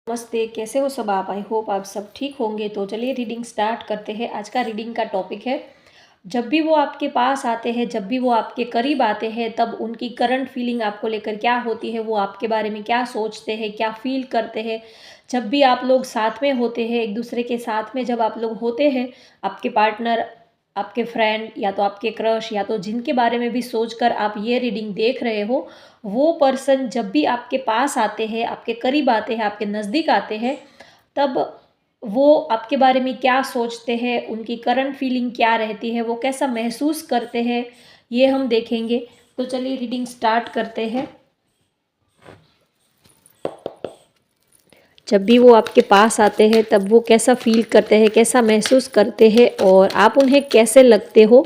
नमस्ते, कैसे हो सब आप? आई होप आप सब ठीक होंगे। तो चलिए रीडिंग स्टार्ट करते हैं। आज का रीडिंग का टॉपिक है, जब भी वो आपके पास आते हैं, जब भी वो आपके करीब आते हैं, तब उनकी करंट फीलिंग आपको लेकर क्या होती है, वो आपके बारे में क्या सोचते हैं, क्या फील करते हैं। जब भी आप लोग साथ में होते हैं, एक दूसरे के साथ में जब आप लोग होते हैं, आपके पार्टनर, आपके फ्रेंड या तो आपके क्रश या तो जिनके बारे में भी सोचकर आप ये रीडिंग देख रहे हो, वो पर्सन जब भी आपके पास आते हैं, आपके करीब आते हैं, आपके नज़दीक आते हैं, तब वो आपके बारे में क्या सोचते हैं, उनकी करंट फीलिंग क्या रहती है, वो कैसा महसूस करते हैं, ये हम देखेंगे। तो चलिए रीडिंग स्टार्ट करते हैं। जब भी वो आपके पास आते हैं, तब वो कैसा फील करते हैं, कैसा महसूस करते हैं और आप उन्हें कैसे लगते हो,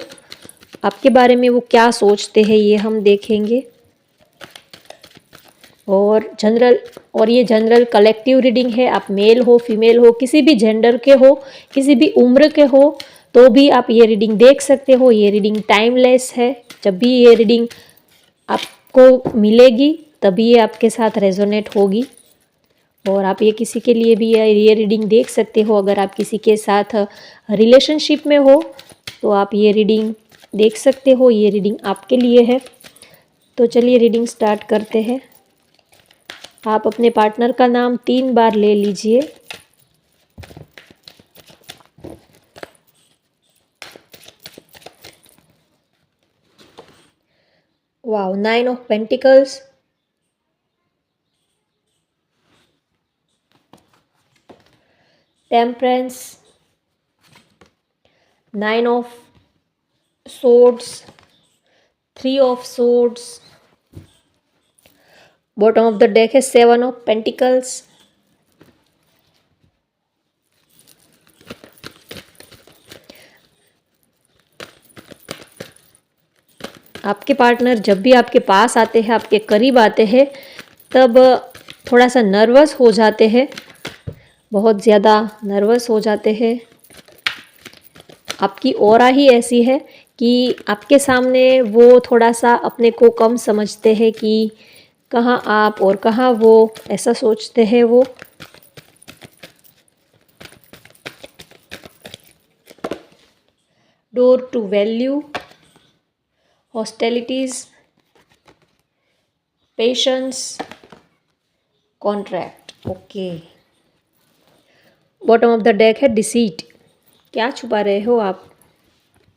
आपके बारे में वो क्या सोचते हैं, ये हम देखेंगे। और ये जनरल कलेक्टिव रीडिंग है। आप मेल हो, फीमेल हो, किसी भी जेंडर के हो, किसी भी उम्र के हो, तो भी आप ये रीडिंग देख सकते हो। ये रीडिंग टाइमलेस है। जब भी ये रीडिंग आपको मिलेगी, तभी ये आपके साथ रेजोनेट होगी। और आप ये किसी के लिए भी ये रीडिंग देख सकते हो। अगर आप किसी के साथ रिलेशनशिप में हो, तो आप ये रीडिंग देख सकते हो। ये रीडिंग आपके लिए है। तो चलिए रीडिंग स्टार्ट करते हैं। आप अपने पार्टनर का नाम 3 बार ले लीजिए। Wow, 9 of pentacles, temperance, 9 of swords, 3 of swords, bottom of the deck है 7 ऑफ पेंटिकल्स, आपके पार्टनर जब भी आपके पास आते हैं, आपके करीब आते हैं, तब थोड़ा सा नर्वस हो जाते हैं, बहुत ज़्यादा नर्वस हो जाते हैं। आपकी ऑरा ही ऐसी है कि आपके सामने वो थोड़ा सा अपने को कम समझते हैं कि कहाँ आप और कहाँ वो, ऐसा सोचते हैं वो। Door to value, hostilities, patience, contract. Okay, bottom of the deck है डिसीट। क्या छुपा रहे हो आप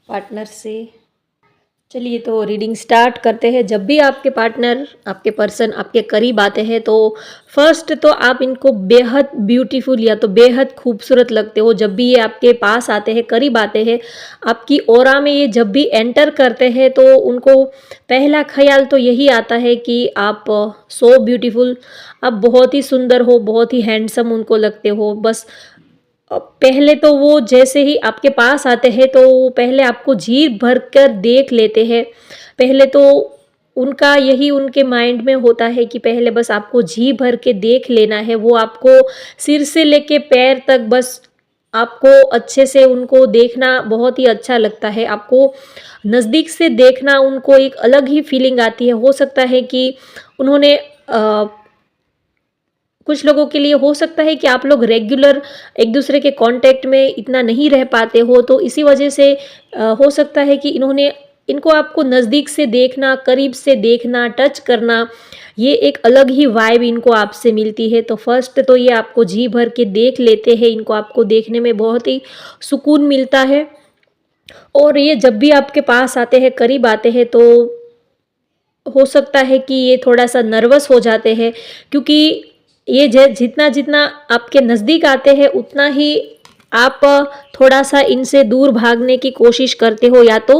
पार्टनर से? चलिए तो रीडिंग स्टार्ट करते हैं। जब भी आपके पार्टनर, आपके पर्सन आपके करीब आते हैं, तो फर्स्ट तो आप इनको बेहद ब्यूटीफुल या तो बेहद खूबसूरत लगते हो। जब भी ये आपके पास आते हैं, करीब आते हैं, आपकी ऑरा में ये जब भी एंटर करते हैं, तो उनको पहला ख्याल तो यही आता है कि आप सो ब्यूटीफुल, आप बहुत ही सुंदर हो, बहुत ही हैंडसम उनको लगते हो। बस पहले तो वो जैसे ही आपके पास आते हैं, तो पहले आपको जी भर कर देख लेते हैं। पहले तो उनका यही उनके माइंड में होता है कि पहले बस आपको जी भर के देख लेना है। वो आपको सिर से लेके पैर तक बस आपको अच्छे से उनको देखना बहुत ही अच्छा लगता है। आपको नज़दीक से देखना उनको एक अलग ही फीलिंग आती है। हो सकता है कि उन्होंने कुछ लोगों के लिए हो सकता है कि आप लोग रेगुलर एक दूसरे के कांटेक्ट में इतना नहीं रह पाते हो, तो इसी वजह से हो सकता है कि इनको आपको नज़दीक से देखना, करीब से देखना, टच करना, ये एक अलग ही वाइब इनको आपसे मिलती है। तो फर्स्ट तो ये आपको जी भर के देख लेते हैं। इनको आपको देखने में बहुत ही सुकून मिलता है। और ये जब भी आपके पास आते हैं, करीब आते हैं, तो हो सकता है कि ये थोड़ा सा नर्वस हो जाते हैं, क्योंकि ये जितना जितना आपके नज़दीक आते हैं, उतना ही आप थोड़ा सा इनसे दूर भागने की कोशिश करते हो। या तो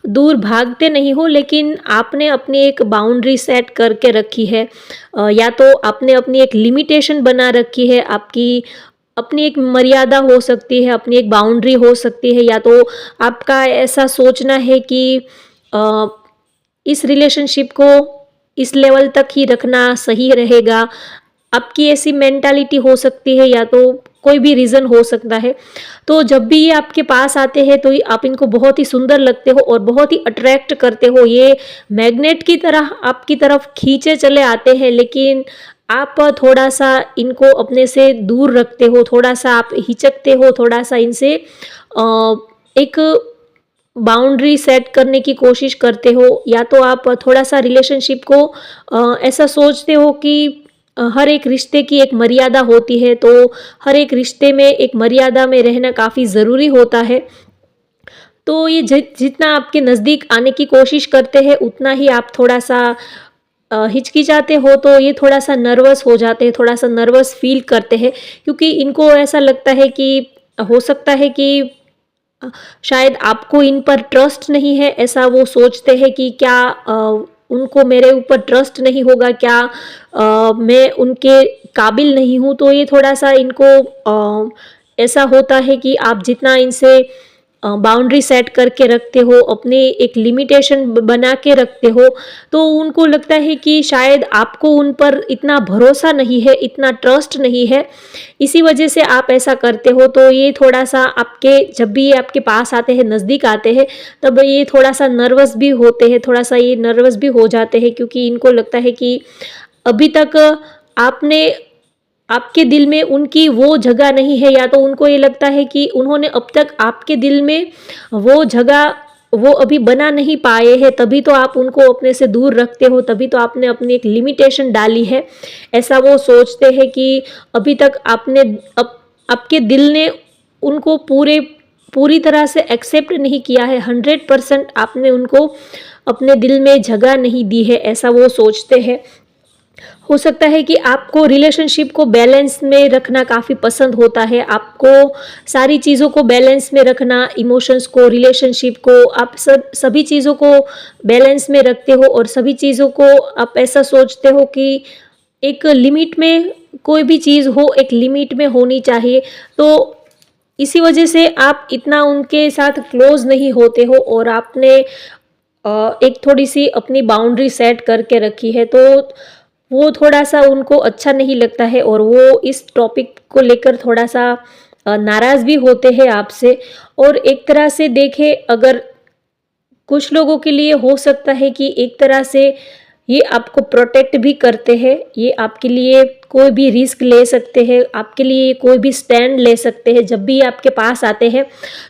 दूर भागते नहीं हो, लेकिन आपने अपनी एक बाउंड्री सेट करके रखी है, या तो आपने अपनी एक लिमिटेशन बना रखी है। आपकी अपनी एक मर्यादा हो सकती है, अपनी एक बाउंड्री हो सकती है, या तो आपका ऐसा सोचना है कि इस रिलेशनशिप को इस लेवल तक ही रखना सही रहेगा। आपकी ऐसी मेंटालिटी हो सकती है, या तो कोई भी रीज़न हो सकता है। तो जब भी ये आपके पास आते हैं, तो आप इनको बहुत ही सुंदर लगते हो और बहुत ही अट्रैक्ट करते हो। ये मैग्नेट की तरह आपकी तरफ खींचे चले आते हैं, लेकिन आप थोड़ा-सा इनको अपने से दूर रखते हो, थोड़ा-सा आप हिचकते हो, थोड़ा-सा इनसे एक बाउंड्री सेट करने की कोशिश करते हो, या तो आप थोड़ा-सा रिलेशनशिप को ऐसा सोचते हो कि हर एक रिश्ते की एक मर्यादा होती है, तो हर एक रिश्ते में एक मर्यादा में रहना काफ़ी ज़रूरी होता है। तो ये जितना आपके नज़दीक आने की कोशिश करते हैं, उतना ही आप थोड़ा-सा हिचकिचाते हो, तो ये थोड़ा-सा नर्वस हो जाते हैं, थोड़ा-सा नर्वस फ़ील करते हैं, क्योंकि इनको ऐसा लगता है कि हो सकता है कि शायद आपको इन पर ट्रस्ट नहीं है, ऐसा वो सोचते हैं कि क्या उनको मेरे ऊपर ट्रस्ट नहीं होगा, क्या मैं उनके काबिल नहीं हूँ? तो ये थोड़ा-सा इनको ऐसा होता है कि आप जितना इनसे बाउंड्री सेट करके रखते हो, अपने एक लिमिटेशन बना के रखते हो, तो उनको लगता है कि शायद आपको उन पर इतना भरोसा नहीं है, इतना ट्रस्ट नहीं है, इसी वजह से आप ऐसा करते हो। तो ये थोड़ा-सा आपके जब भी ये आपके पास आते हैं, नज़दीक आते हैं, तब ये थोड़ा-सा नर्वस भी होते हैं, थोड़ा-सा ये नर्वस भी हो जाते हैं, क्योंकि इनको लगता है कि अभी तक आपने आपके दिल में उनकी वो जगह नहीं है, या तो उनको ये लगता है कि उन्होंने अब तक आपके दिल में वो जगह वो अभी बना नहीं पाए हैं, तभी तो आप उनको अपने से दूर रखते हो, तभी तो आपने अपनी एक लिमिटेशन डाली है। ऐसा वो सोचते हैं कि अभी तक आपने आपके दिल ने उनको पूरी तरह से एक्सेप्ट नहीं किया है, 100% आपने उनको अपने दिल में जगह नहीं दी है, ऐसा वो सोचते हैं। हो सकता है कि आपको रिलेशनशिप को बैलेंस में रखना काफ़ी पसंद होता है, आपको सारी चीज़ों को बैलेंस में रखना, इमोशंस को, रिलेशनशिप को, आप सभी चीज़ों को बैलेंस में रखते हो, और सभी चीज़ों को आप ऐसा सोचते हो कि एक लिमिट में कोई भी चीज़ हो, एक लिमिट में होनी चाहिए। तो इसी वजह से आप इतना उनके साथ क्लोज़ नहीं होते हो, और आपने एक थोड़ी-सी अपनी बाउंड्री सेट करके रखी है, तो वो थोड़ा-सा उनको अच्छा नहीं लगता है, और वो इस टॉपिक को लेकर थोड़ा-सा नाराज़ भी होते हैं आपसे। और एक तरह से देखें, अगर कुछ लोगों के लिए हो सकता है कि एक तरह से ये आपको प्रोटेक्ट भी करते हैं, ये आपके लिए कोई भी रिस्क ले सकते हैं, आपके लिए कोई भी स्टैंड ले सकते हैं जब भी ये आपके पास आते हैं।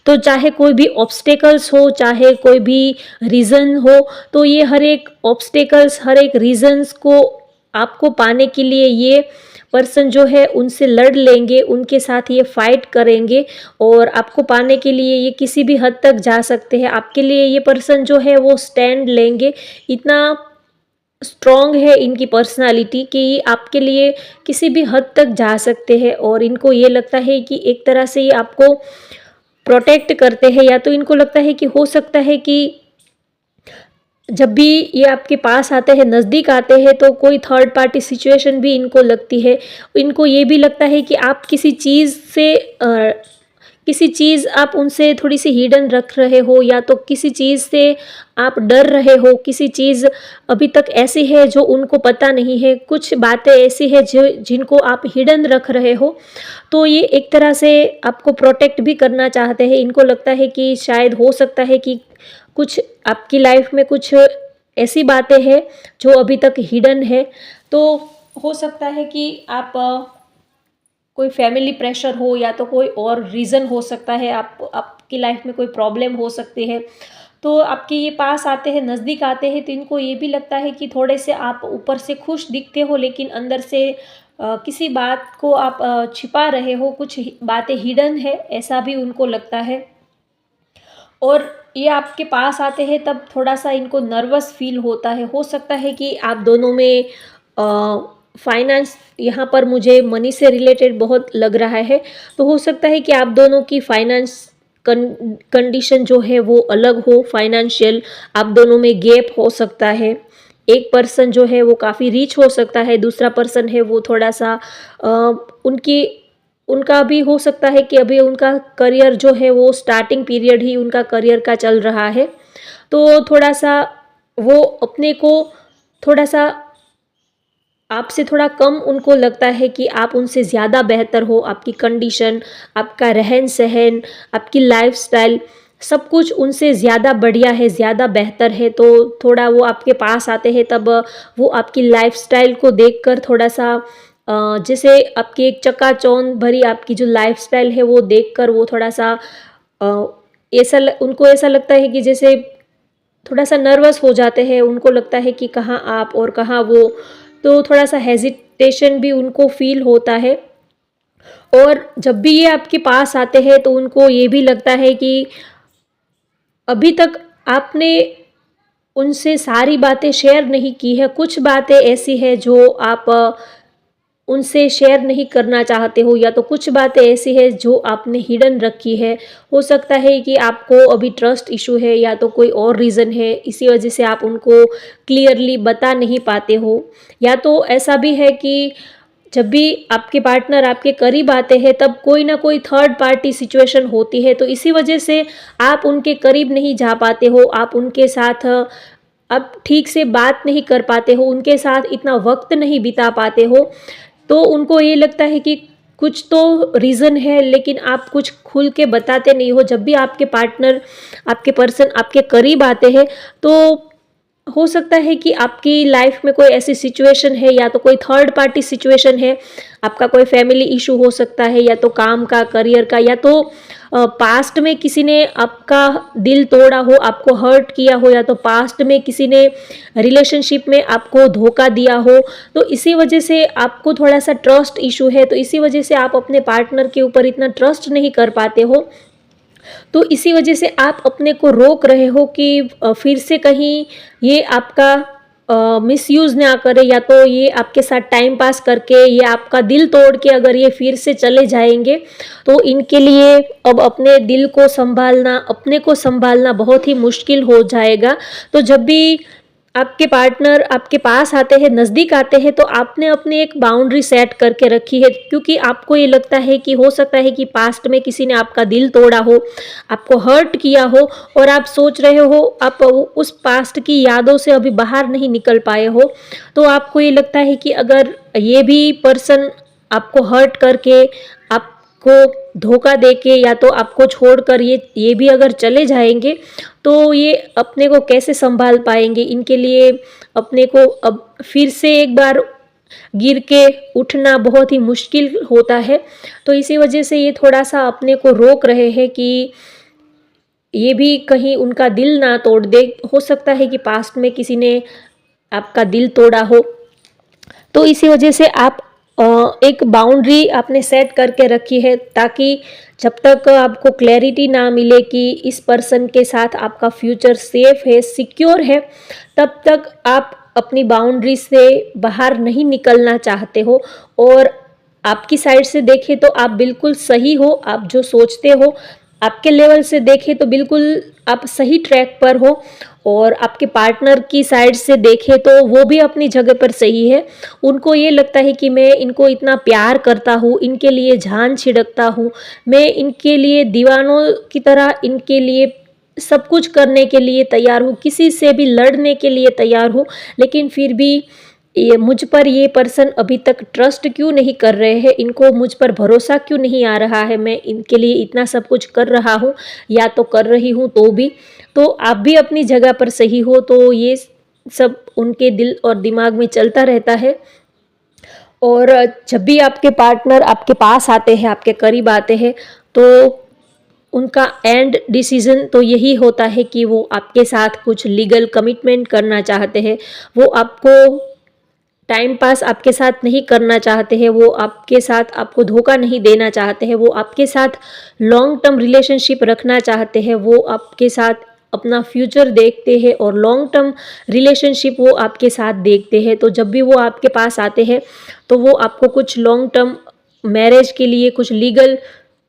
तो चाहे कोई भी ऑब्स्टेकल्स हो, चाहे कोई भी रीज़न हो, तो ये हर एक ऑब्स्टेकल्स, हर एक रीज़न्स को आपको पाने के लिए ये पर्सन जो है उनसे लड़ लेंगे, उनके साथ ये फाइट करेंगे, और आपको पाने के लिए ये किसी भी हद तक जा सकते हैं। आपके लिए ये पर्सन जो है वो स्टैंड लेंगे, इतना स्ट्रॉन्ग है इनकी पर्सनालिटी कि ये आपके लिए किसी भी हद तक जा सकते हैं, और इनको ये लगता है कि एक तरह से ये आपको प्रोटेक्ट करते हैं, या तो इनको लगता है कि हो सकता है कि जब भी ये आपके पास आते हैं, नज़दीक आते हैं, तो कोई थर्ड पार्टी सिचुएशन भी इनको लगती है। इनको ये भी लगता है कि आप किसी चीज़ आप उनसे थोड़ी-सी हिडन रख रहे हो, या तो किसी चीज़ से आप डर रहे हो, किसी चीज़ अभी तक ऐसी है जो उनको पता नहीं है, कुछ बातें ऐसी हैं जो जिनको आप हिडन रख रहे हो। तो ये एक तरह से आपको प्रोटेक्ट भी करना चाहते हैं। इनको लगता है कि शायद हो सकता है कि कुछ आपकी लाइफ में कुछ ऐसी बातें हैं जो अभी तक हिडन है। तो हो सकता है कि आप कोई फैमिली प्रेशर हो, या तो कोई और रीज़न हो सकता है, आपकी लाइफ में कोई प्रॉब्लम हो सकती है। तो आपके ये पास आते हैं, नज़दीक आते हैं, तो इनको ये भी लगता है कि थोड़े से आप ऊपर से खुश दिखते हो, लेकिन अंदर से किसी बात को आप छिपा रहे हो, कुछ बातें हिडन है, ऐसा भी उनको लगता है। और ये आपके पास आते हैं तब थोड़ा-सा इनको नर्वस फ़ील होता है। हो सकता है कि आप दोनों में फाइनेंस, यहाँ पर मुझे मनी से रिलेटेड बहुत लग रहा है, तो हो सकता है कि आप दोनों की फाइनेंस कंडीशन जो है वो अलग हो, फाइनेंशियल आप दोनों में गैप हो सकता है। एक पर्सन जो है वो काफ़ी रिच हो सकता है, दूसरा पर्सन है वो थोड़ा-सा अ, उनकी उनका भी हो सकता है कि अभी उनका करियर जो है वो स्टार्टिंग पीरियड ही उनका करियर का चल रहा है। तो थोड़ा-सा वो अपने को थोड़ा-सा आपसे थोड़ा कम उनको लगता है कि आप उनसे ज़्यादा बेहतर हो, आपकी कंडीशन, आपका रहन-सहन, आपकी लाइफ़स्टाइल, सब कुछ उनसे ज़्यादा बढ़िया है, ज़्यादा बेहतर है, तो थोड़ा वो आपके पास आते हैं तब वो आपकी लाइफ़स्टाइल को देखकर थोड़ा-सा जैसे आपकी एक चकाचौंध भरी आपकी जो लाइफ़स्टाइल है वो देखकर वो थोड़ा-सा अ, ऐसा ल उनको ऐसा लगता है कि जैसे थोड़ा-सा नर्वस हो जाते हैं, उनको लगता है कि कहाँ आप और कहाँ वो, तो थोड़ा-सा हेज़िटेशन भी उनको फ़ील होता है। और जब भी ये आपके पास आते हैं तो उनको ये भी लगता है कि अभी तक आपने उनसे सारी बातें शेयर नहीं की है, कुछ बातें ऐसी हैं जो आप उनसे शेयर नहीं करना चाहते हो, या तो कुछ बातें ऐसी हैं जो आपने हिडन रखी है। हो सकता है कि आपको अभी ट्रस्ट इश्यू है या तो कोई और रीज़न है, इसी वजह से आप उनको क्लियरली बता नहीं पाते हो। या तो ऐसा भी है कि जब भी आपके पार्टनर आपके करीब आते हैं तब कोई ना कोई थर्ड पार्टी सिचुएशन होती है, तो इसी वजह से आप उनके करीब नहीं जा पाते हो, आप उनके साथ अब ठीक से बात नहीं कर पाते हो, उनके साथ इतना वक़्त नहीं बिता पाते हो। तो उनको ये लगता है कि कुछ तो रीज़न है, लेकिन आप कुछ खुल के बताते नहीं हो। जब भी आपके पार्टनर, आपके पर्सन आपके करीब आते हैं, तो हो सकता है कि आपकी लाइफ में कोई ऐसी सिचुएशन है, या तो कोई थर्ड पार्टी सिचुएशन है, आपका कोई फैमिली इशू हो सकता है, या तो काम का, करियर का, या तो पास्ट में किसी ने आपका दिल तोड़ा हो, आपको हर्ट किया हो, या तो पास्ट में किसी ने रिलेशनशिप में आपको धोखा दिया हो। तो इसी वजह से आपको थोड़ा-सा ट्रस्ट इशू है, तो इसी वजह से आप अपने पार्टनर के ऊपर इतना ट्रस्ट नहीं कर पाते हो। तो इसी वजह से आप अपने को रोक रहे हो कि फिर से कहीं ये आपका मिसयूज़ ना करे, या तो ये आपके साथ टाइम पास करके ये आपका दिल तोड़ के अगर ये फिर से चले जाएँगे, तो इनके लिए अब अपने दिल को सँभालना, अपने को सँभालना बहुत ही मुश्किल हो जाएगा। तो जब भी आपके पार्टनर आपके पास आते हैं, नज़दीक आते हैं, तो आपने अपनी एक बाउंड्री सेट करके रखी है, क्योंकि आपको ये लगता है कि हो सकता है कि पास्ट में किसी ने आपका दिल तोड़ा हो, आपको हर्ट किया हो, और आप सोच रहे हो, आप उस पास्ट की यादों से अभी बाहर नहीं निकल पाए हो। तो आपको ये लगता है कि अगर ये भी पर्सन आपको हर्ट करके, आपको धोखा देके, या तो आपको छोड़कर ये भी अगर चले जाएँगे, तो ये अपने को कैसे सँभाल पाएँगे? इनके लिए अपने को अब फिर से एक बार गिर के उठना बहुत ही मुश्किल होता है। तो इसी वजह से ये थोड़ा-सा अपने को रोक रहे हैं कि ये भी कहीं उनका दिल ना तोड़ दे। हो सकता है कि पास्ट में किसी ने आपका दिल तोड़ा हो। तो इसी वजह से आप एक बाउंड्री आपने सेट करके रखी है, ताकि जब तक आपको क्लैरिटी ना मिले कि इस पर्सन के साथ आपका फ्यूचर सेफ है, सिक्योर है, तब तक आप अपनी बाउंड्री से बाहर नहीं निकलना चाहते हो। और आपकी साइड से देखें तो आप बिल्कुल सही हो, आप जो सोचते हो, आपके लेवल से देखें तो बिल्कुल आप सही ट्रैक पर हो, और आपके पार्टनर की साइड से देखें तो वो भी अपनी जगह पर सही है। उनको ये लगता है कि मैं इनको इतना प्यार करता हूँ, इनके लिए जान छिड़कता हूँ, मैं इनके लिए दीवानों की तरह इनके लिए सब कुछ करने के लिए तैयार हूँ, किसी से भी लड़ने के लिए तैयार हूँ, लेकिन फिर भी ये मुझ पर ये पर्सन अभी तक ट्रस्ट क्यों नहीं कर रहे हैं, इनको मुझ पर भरोसा क्यों नहीं आ रहा है, मैं इनके लिए इतना सब कुछ कर रहा हूँ या तो कर रही हूँ तो भी। तो आप भी अपनी जगह पर सही हो, तो ये सब उनके दिल और दिमाग में चलता रहता है। और जब भी आपके पार्टनर आपके पास आते हैं, आपके करीब आते हैं, तो उनका एंड डिसीज़न तो यही होता है कि वो आपके साथ कुछ लीगल कमिटमेंट करना चाहते हैं। वो आपको टाइम पास आपके साथ नहीं करना चाहते हैं, वो आपके साथ आपको धोखा नहीं देना चाहते हैं, वो आपके साथ लॉन्ग टर्म रिलेशनशिप रखना चाहते हैं, वो आपके साथ अपना फ्यूचर देखते हैं और लॉन्ग टर्म रिलेशनशिप वो आपके साथ देखते हैं। तो जब भी वो आपके पास आते हैं, तो वो आपको कुछ लॉन्ग टर्म मैरिज के लिए कुछ लीगल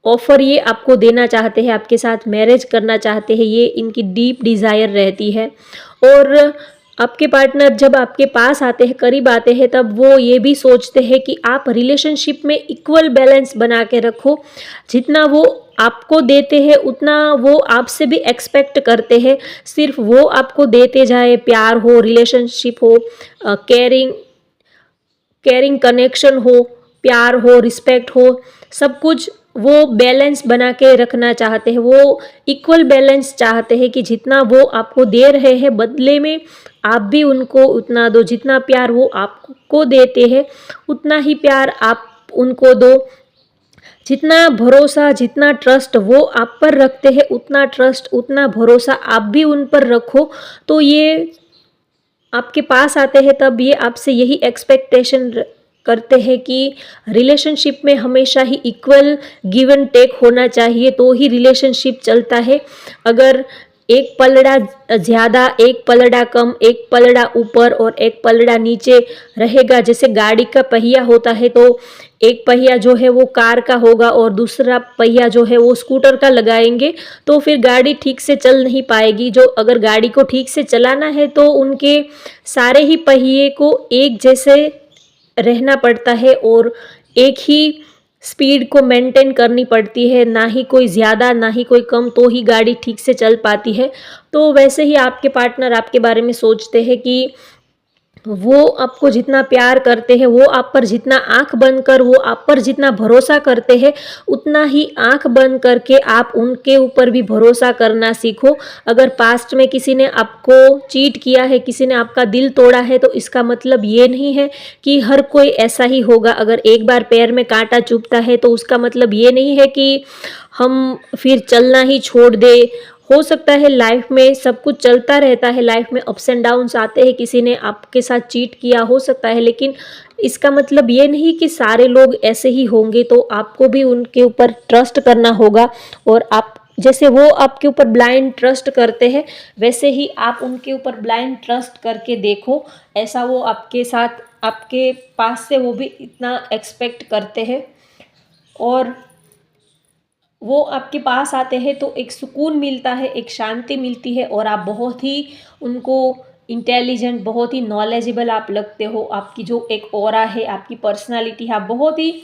ऑफ़र ये आपको देना चाहते हैं, आपके साथ मैरिज करना चाहते हैं, ये इनकी डीप डिज़ायर रहती है। और आपके पार्टनर जब आपके पास आते हैं, करीब आते हैं, तब वो ये भी सोचते हैं कि आप रिलेशनशिप में इक्वल बैलेंस बना के रखो। जितना वो आपको देते हैं उतना वो आपसे भी एक्सपेक्ट करते हैं। सिर्फ वो आपको देते जाए, प्यार हो, रिलेशनशिप हो, केयरिंग केयरिंग कनेक्शन हो, प्यार हो, रिस्पेक्ट हो, सब कुछ वो बैलेंस बना के रखना चाहते हैं, वो इक्वल बैलेंस चाहते हैं कि जितना वो आपको दे रहे हैं बदले में आप भी उनको उतना दो, जितना प्यार वो आपको देते हैं उतना ही प्यार आप उनको दो, जितना भरोसा जितना ट्रस्ट वो आप पर रखते हैं उतना ट्रस्ट उतना भरोसा आप भी उन पर रखो। तो ये आपके पास आते हैं तब ये आपसे यही एक्सपेक्टेशन करते हैं कि रिलेशनशिप में हमेशा ही इक्वल गिव एंड टेक होना चाहिए, तो ही रिलेशनशिप चलता है। अगर एक पलड़ा ज़्यादा, एक पलड़ा कम, एक पलड़ा ऊपर और एक पलड़ा नीचे रहेगा, जैसे गाड़ी का पहिया होता है तो एक पहिया जो है वो कार का होगा और दूसरा पहिया जो है वो स्कूटर का लगाएंगे, तो फिर गाड़ी ठीक से चल नहीं पाएगी। जो अगर गाड़ी को ठीक से चलाना है तो उनके सारे ही पहिए को एक जैसे रहना पड़ता है और एक ही स्पीड को मेंटेन करनी पड़ती है, ना ही कोई ज़्यादा ना ही कोई कम, तो ही गाड़ी ठीक से चल पाती है। तो वैसे ही आपके पार्टनर आपके बारे में सोचते हैं कि वो आपको जितना प्यार करते हैं, वो आप पर जितना आँख बंद कर वो आप पर जितना भरोसा करते हैं, उतना ही आँख बंद करके आप उनके ऊपर भी भरोसा करना सीखो। अगर पास्ट में किसी ने आपको चीट किया है, किसी ने आपका दिल तोड़ा है, तो इसका मतलब ये नहीं है कि हर कोई ऐसा ही होगा। अगर एक बार पैर में कांटा चुभता है तो उसका मतलब ये नहीं है कि हम फिर चलना ही छोड़ दें। हो सकता है लाइफ में सब कुछ चलता रहता है, लाइफ में अप्स एंड डाउन्स आते हैं, किसी ने आपके साथ चीट किया हो सकता है, लेकिन इसका मतलब ये नहीं कि सारे लोग ऐसे ही होंगे। तो आपको भी उनके ऊपर ट्रस्ट करना होगा और आप जैसे वो आपके ऊपर ब्लाइंड ट्रस्ट करते हैं वैसे ही आप उनके ऊपर ब्लाइंड ट्रस्ट करके देखो। ऐसा वो आपके साथ आपके पास से वो भी इतना एक्सपेक्ट करते हैं और वो आपके पास आते हैं तो एक सुकून मिलता है, एक शांति मिलती है और आप बहुत ही उनको इंटेलिजेंट, बहुत ही नॉलेजेबल आप लगते हो। आपकी जो एक ऑरा है, आपकी पर्सनालिटी है, आप बहुत ही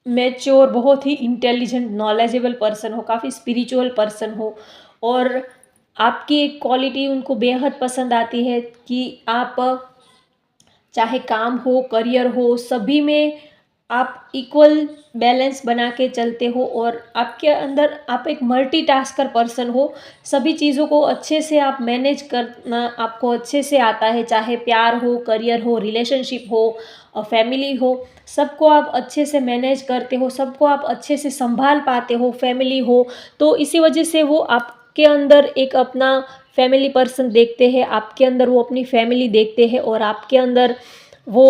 मैच्योर, बहुत ही इंटेलिजेंट, नॉलेजेबल पर्सन हो, काफ़ी स्पिरिचुअल पर्सन हो और आपकी एक क्वालिटी उनको बेहद पसंद आती है कि आप चाहे काम हो, करियर हो, सभी में आप इक्वल बैलेंस बना के चलते हो और आपके अंदर आप एक मल्टीटास्कर पर्सन हो। सभी चीज़ों को अच्छे से आप मैनेज करना आपको अच्छे से आता है, चाहे प्यार हो, करियर हो, रिलेशनशिप हो, फैमिली हो, सबको आप अच्छे से मैनेज करते हो, सबको आप अच्छे से संभाल पाते हो, फैमिली हो। तो इसी वजह से वो आपके अंदर एक अपना फैमिली पर्सन देखते हैं, आपके अंदर वो अपनी फैमिली देखते हैं और आपके अंदर वो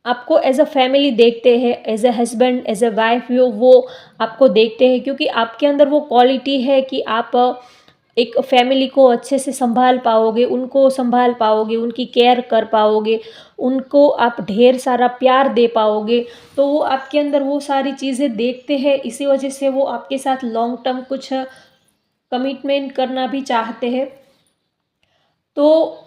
आपको एज अ फैमिली देखते हैं, as a husband, as a wife वो आपको देखते हैं, क्योंकि आपके अंदर वो क्वालिटी है कि आप एक फैमिली को अच्छे से संभाल पाओगे, उनको संभाल पाओगे, उनकी केयर कर पाओगे, उनको आप ढेर सारा प्यार दे पाओगे। तो वो आपके अंदर वो सारी चीज़ें देखते हैं, इसी वजह से वो आपके साथ लॉन्ग टर्म कुछ कमिटमेंट करना भी चाहते हैं। तो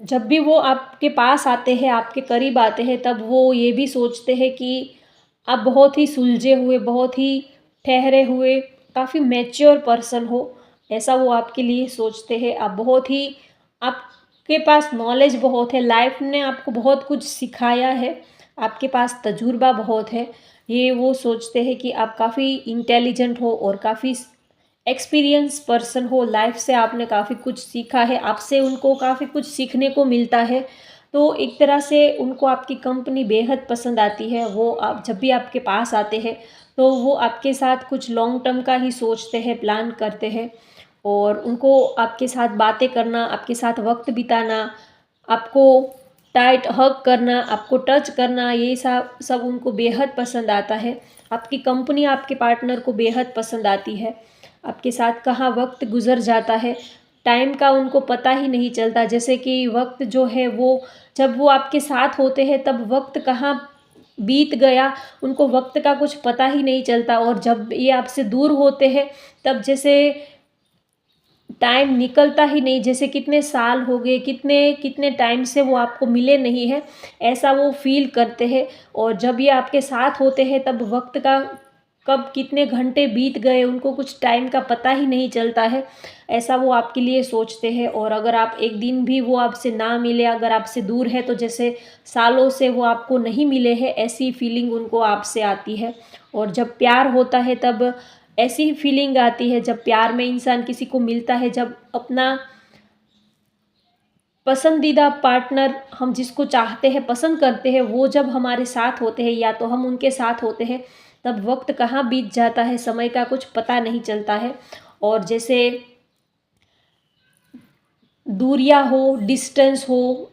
जब भी वो आपके पास आते हैं, आपके करीब आते हैं, तब वो ये भी सोचते हैं कि आप बहुत ही सुलझे हुए, बहुत ही ठहरे हुए, काफ़ी मैच्योर पर्सन हो, ऐसा वो आपके लिए सोचते हैं। आप बहुत ही आपके पास नॉलेज बहुत है, लाइफ ने आपको बहुत कुछ सिखाया है, आपके पास तजुर्बा बहुत है। ये वो सोचते हैं कि आप काफ़ी इंटेलिजेंट हो और काफ़ी एक्सपीरियंस पर्सन हो, लाइफ से आपने काफ़ी कुछ सीखा है, आपसे उनको काफ़ी कुछ सीखने को मिलता है। तो एक तरह से उनको आपकी कंपनी बेहद पसंद आती है। वो आप जब भी आपके पास आते हैं तो वो आपके साथ कुछ लॉन्ग टर्म का ही सोचते हैं, प्लान करते हैं और उनको आपके साथ बातें करना, आपके साथ वक्त बिताना, आपको टाइट हग करना, आपको टच करना, ये सब सब उनको बेहद पसंद आता है। आपकी कंपनी आपके पार्टनर को बेहद पसंद आती है। आपके साथ कहाँ वक्त गुजर जाता है, टाइम का उनको पता ही नहीं चलता। जैसे कि वक्त जो है वो जब वो आपके साथ होते हैं तब वक्त कहाँ बीत गया उनको वक्त का कुछ पता ही नहीं चलता और जब ये आपसे दूर होते हैं तब जैसे टाइम निकलता ही नहीं, जैसे कितने साल हो गए, कितने कितने टाइम से वो आपको मिले नहीं है, ऐसा वो फील करते हैं। और जब ये आपके साथ होते हैं तब वक्त का कब कितने घंटे बीत गए उनको कुछ टाइम का पता ही नहीं चलता है, ऐसा वो आपके लिए सोचते हैं। और अगर आप एक दिन भी वो आपसे ना मिले, अगर आपसे दूर है तो जैसे सालों से वो आपको नहीं मिले हैं, ऐसी फीलिंग उनको आपसे आती है। और जब प्यार होता है तब ऐसी ही फीलिंग आती है, जब प्यार में इंसान किसी को मिलता है, जब अपना पसंदीदा पार्टनर हम जिसको चाहते हैं, पसंद करते हैं, वो जब हमारे साथ होते हैं या तो हम उनके साथ होते हैं, तब वक्त कहाँ बीत जाता है, समय का कुछ पता नहीं चलता है। और जैसे दूरियां हो, डिस्टेंस हो,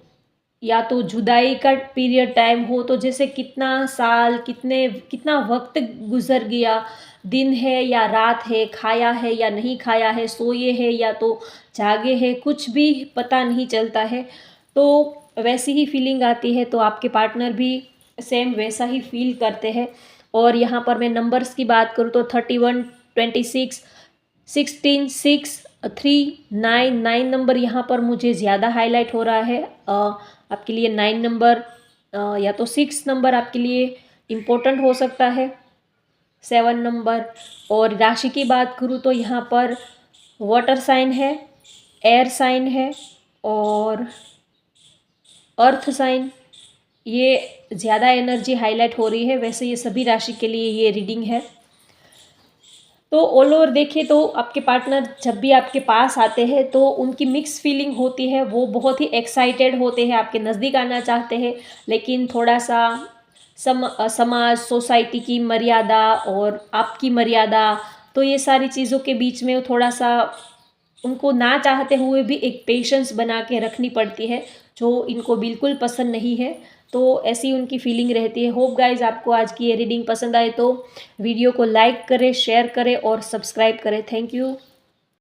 या तो जुदाई का पीरियड टाइम हो, तो जैसे कितना साल, कितना वक्त गुजर गया, दिन है या रात है, खाया है या नहीं खाया है, सोए है या तो जागे हैं, कुछ भी पता नहीं चलता है। तो वैसी ही फीलिंग आती है, तो आपके पार्टनर भी सेम वैसा ही फील करते हैं। और यहाँ पर मैं नंबर्स की बात करूँ तो 31, 26, 16, 6, 3, 9, 9 नंबर यहाँ पर मुझे ज़्यादा हाईलाइट हो रहा है। आपके लिए 9 नंबर या तो 6 नंबर आपके लिए इम्पोर्टेंट हो सकता है, 7 नंबर। और राशि की बात करूँ तो यहाँ पर वाटर साइन है, एयर साइन है और अर्थ साइन, ये ज़्यादा एनर्जी हाईलाइट हो रही है। वैसे ये सभी राशि के लिए ये रीडिंग है। तो ऑल ओवर देखें तो आपके पार्टनर जब भी आपके पास आते हैं तो उनकी मिक्स फीलिंग होती है, वो बहुत ही एक्साइटेड होते हैं, आपके नज़दीक आना चाहते हैं, लेकिन थोड़ा सा समाज, सोसाइटी की मर्यादा और आपकी मर्यादा, तो ये सारी चीज़ों के बीच में थोड़ा सा उनको ना चाहते हुए भी एक पेशेंस बना के रखनी पड़ती है, जो इनको बिल्कुल पसंद नहीं है। तो ऐसी उनकी फीलिंग रहती है। होप गाइज आपको आज की ये रीडिंग पसंद आए तो वीडियो को लाइक करें, शेयर करें और सब्सक्राइब करें। Thank you.